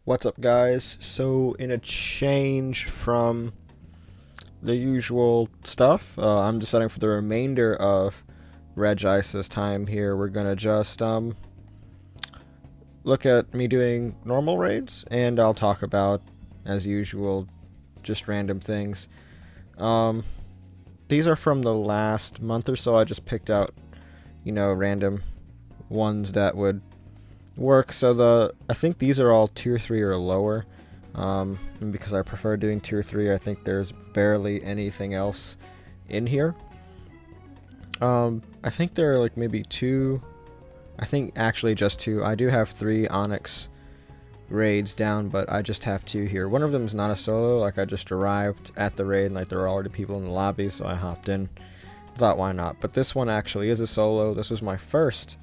What's up, guys? So, in a change from the usual stuff, I'm deciding for the remainder of Regice's time here, we're gonna just look at me doing normal raids, and I'll talk about, as usual, just random things. Um, these are from the last month or so. I just picked out, random ones that would work. So I think these are all tier 3 or lower. And because I prefer doing tier 3, I think there's barely anything else in here. I think there are like maybe two. I think actually just two. I do have 3 Onix Raids down, but I just have 2 here. One of them is not a solo. Like, I just arrived at the raid and like there were already people in the lobby, so I hopped in. Thought, why not? But this one actually is a solo. This was my first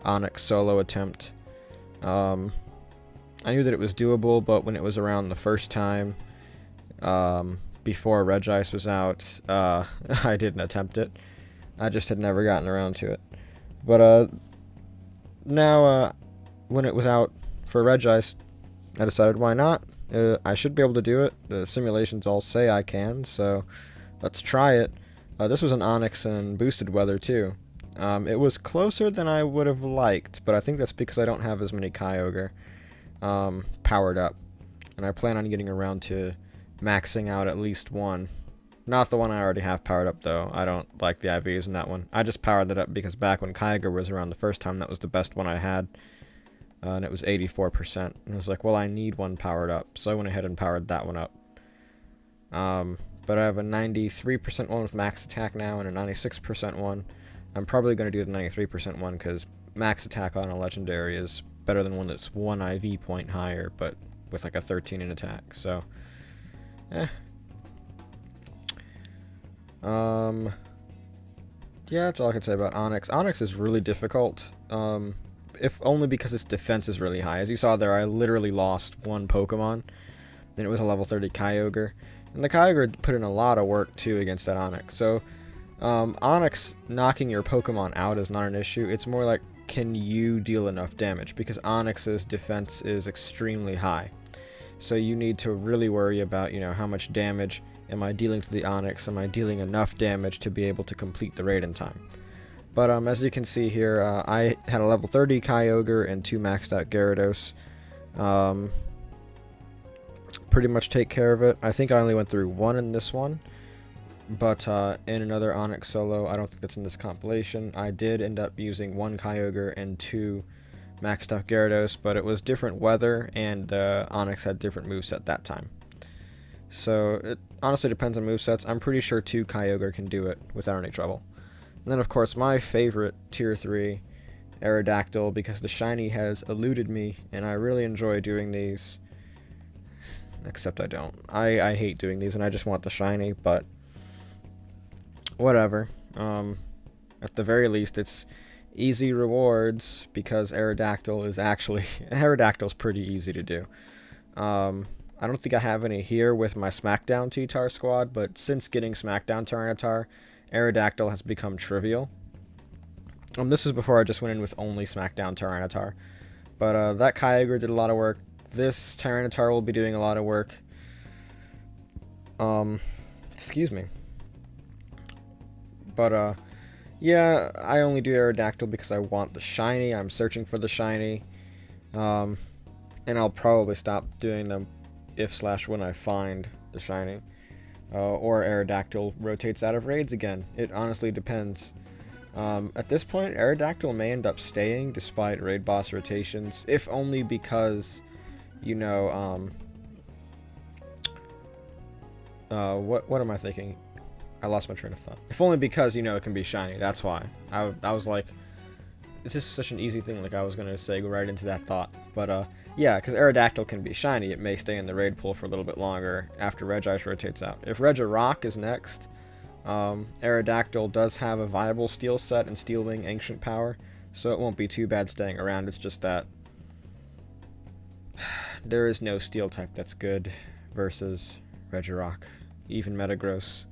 Onix solo attempt. I knew that it was doable, but when it was around the first time, before Regice was out, I didn't attempt it. I just had never gotten around to it. But now, when it was out for Regice, I decided, why not? I should be able to do it. The simulations all say I can, so let's try it. This was an Onix and boosted weather too. It was closer than I would have liked, but I think that's because I don't have as many Kyogre powered up. And I plan on getting around to maxing out at least one. Not the one I already have powered up, though. I don't like the IVs in that one. I just powered that up because back when Kyogre was around the first time, that was the best one I had. And it was 84%. And I was like, well, I need one powered up. So I went ahead and powered that one up. But I have a 93% one with max attack now and a 96% one. I'm probably going to do the 93% one because max attack on a legendary is better than one that's 1 IV point higher, but with like a 13 in attack. So, yeah, that's all I can say about Onix. Onix is really difficult, if only because its defense is really high. As you saw there, I literally lost one Pokemon, and it was a level 30 Kyogre. And the Kyogre put in a lot of work, too, against that Onix. So, Onix knocking your Pokemon out is not an issue. It's more like, can you deal enough damage? Because Onix's defense is extremely high. So you need to really worry about, how much damage am I dealing to the Onix? Am I dealing enough damage to be able to complete the raid in time? But as you can see here, I had a level 30 Kyogre and 2 maxed out Gyarados. Pretty much take care of it. I think I only went through 1 in this one. But in another Onix solo, I don't think that's in this compilation, I did end up using 1 Kyogre and 2 maxed out Gyarados, but it was different weather, and Onix had different moveset that time. So it honestly depends on movesets. I'm pretty sure 2 Kyogre can do it without any trouble. And then, of course, my favorite tier 3, Aerodactyl, because the shiny has eluded me, and I really enjoy doing these. Except I don't. I hate doing these, and I just want the shiny, but whatever. At the very least, it's easy rewards because Aerodactyl is actually Aerodactyl's pretty easy to do. I don't think I have any here with my Smackdown T-Tar squad, but since getting Smackdown Tyranitar, Aerodactyl has become trivial. This is before I just went in with only Smackdown Tyranitar. But that Kyogre did a lot of work. This Tyranitar will be doing a lot of work. Excuse me. But, yeah, I only do Aerodactyl because I want the shiny. I'm searching for the shiny. And I'll probably stop doing them if/when I find the shiny. Or Aerodactyl rotates out of raids again. It honestly depends. At this point, Aerodactyl may end up staying despite raid boss rotations, if only because, what am I thinking? I lost my train of thought. If only because, it can be shiny. That's why. I was like, this is such an easy thing. Like, I was going to go right into that thought. But, yeah, because Aerodactyl can be shiny. It may stay in the raid pool for a little bit longer after Regice rotates out. If Regirock is next, Aerodactyl does have a viable Steel set and Steel Wing Ancient Power. So it won't be too bad staying around. It's just that there is no Steel type that's good versus Regirock. Even Metagross.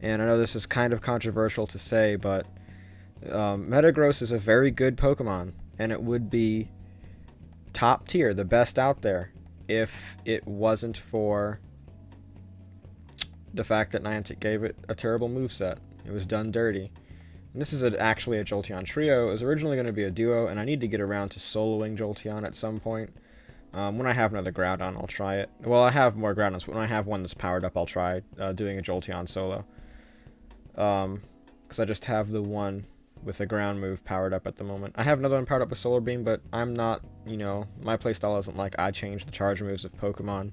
And I know this is kind of controversial to say, but Metagross is a very good Pokemon, and it would be top tier, the best out there, if it wasn't for the fact that Niantic gave it a terrible moveset. It was done dirty. And this is actually a Jolteon trio. It was originally going to be a duo, and I need to get around to soloing Jolteon at some point. When I have another Groudon, I'll try it. Well, I have more Groudons, but when I have one that's powered up, I'll try doing a Jolteon solo. Because I just have the one with a ground move powered up at the moment. I have another one powered up with Solar Beam, but I'm not, you know, my playstyle isn't like I change the charge moves of Pokemon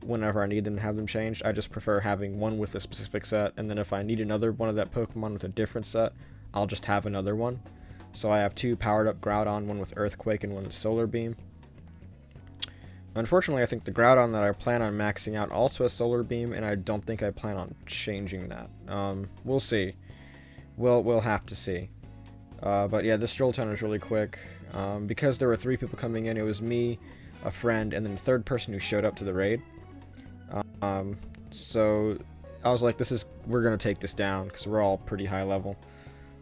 whenever I need them to have them changed. I just prefer having one with a specific set, and then if I need another one of that Pokemon with a different set, I'll just have another one. So I have two powered up Groudon, one with Earthquake and one with Solar Beam. Unfortunately, I think the Groudon that I plan on maxing out also has Solar Beam, and I don't think I plan on changing that. We'll see. We'll have to see. But yeah, this Jolteon is really quick. Because there were 3 people coming in, it was me, a friend, and then the third person who showed up to the raid. So I was like, we're gonna take this down, because we're all pretty high level.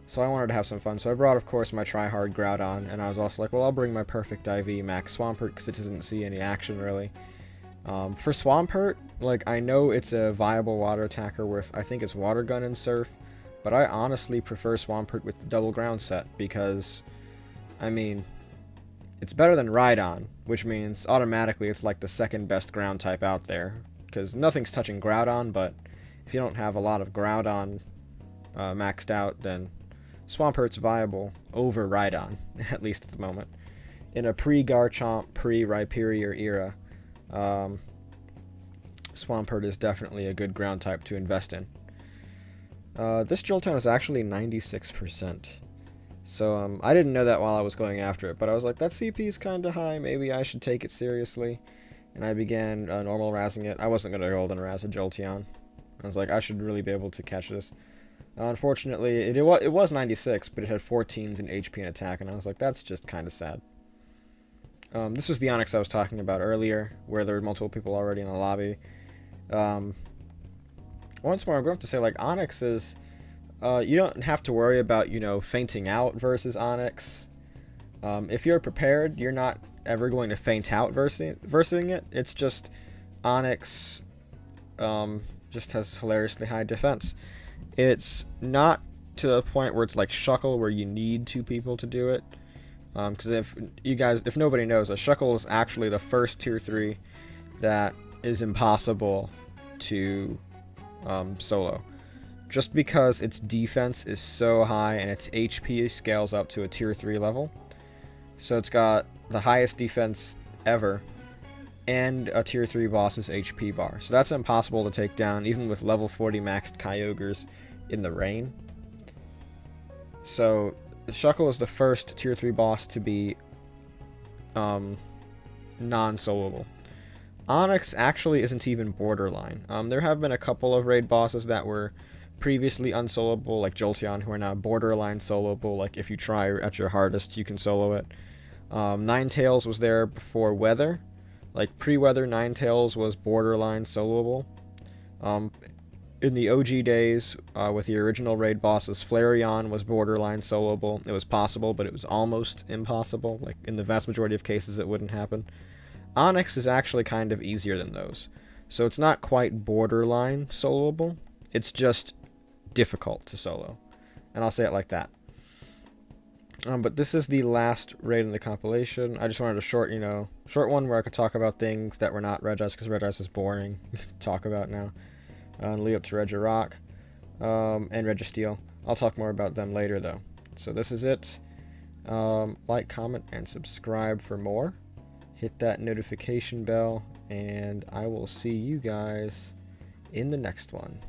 So I wanted to have some fun, so I brought, of course, my try-hard Groudon, and I was also like, well, I'll bring my perfect IV Max Swampert, because it doesn't see any action, really. For Swampert, like, I know it's a viable water attacker with, I think it's Water Gun and Surf, but I honestly prefer Swampert with the double ground set, because, I mean, it's better than Rhydon, which means automatically it's like the second best ground type out there, because nothing's touching Groudon, but if you don't have a lot of Groudon maxed out, then Swampert's viable over Rhydon, at least at the moment. In a pre-Garchomp, pre-Rhyperior era, Swampert is definitely a good ground type to invest in. This Jolteon is actually 96%. So I didn't know that while I was going after it, but I was like, that CP is kind of high, maybe I should take it seriously. And I began normal razzing it. I wasn't going to golden razz a Jolteon. I was like, I should really be able to catch this. Unfortunately, it was 96, but it had 14s in HP and attack, and I was like, that's just kind of sad. This was the Onix I was talking about earlier, where there were multiple people already in the lobby. Once more, I'm going to say, like, Onix is, you don't have to worry about, you know, fainting out versus Onix. If you're prepared, you're not ever going to faint out versing it. It's just Onix just has hilariously high defense. It's not to the point where it's like Shuckle, where you need 2 people to do it. Because if nobody knows, a Shuckle is actually the first tier 3 that is impossible to solo. Just because its defense is so high and its HP scales up to a tier 3 level. So it's got the highest defense ever and a tier 3 boss's HP bar. So that's impossible to take down, even with level 40 maxed Kyogres in the rain. So Shuckle is the first tier 3 boss to be non-soloable. Onix actually isn't even borderline. There have been a couple of raid bosses that were previously unsoloable, like Jolteon, who are now borderline soloable. Like, if you try at your hardest, you can solo it. Ninetales was there before Weather. Like, pre-Weather, Ninetales was borderline soloable. In the OG days, with the original raid bosses, Flareon was borderline soloable. It was possible, but it was almost impossible. Like, in the vast majority of cases, it wouldn't happen. Onix is actually kind of easier than those. So it's not quite borderline soloable. It's just difficult to solo. And I'll say it like that. But this is the last raid in the compilation. I just wanted a short one where I could talk about things that were not Regis, because Regis is boring to talk about now. And lead up to Regirock, and Registeel. I'll talk more about them later, though. So this is it. Like, comment, and subscribe for more. Hit that notification bell, and I will see you guys in the next one.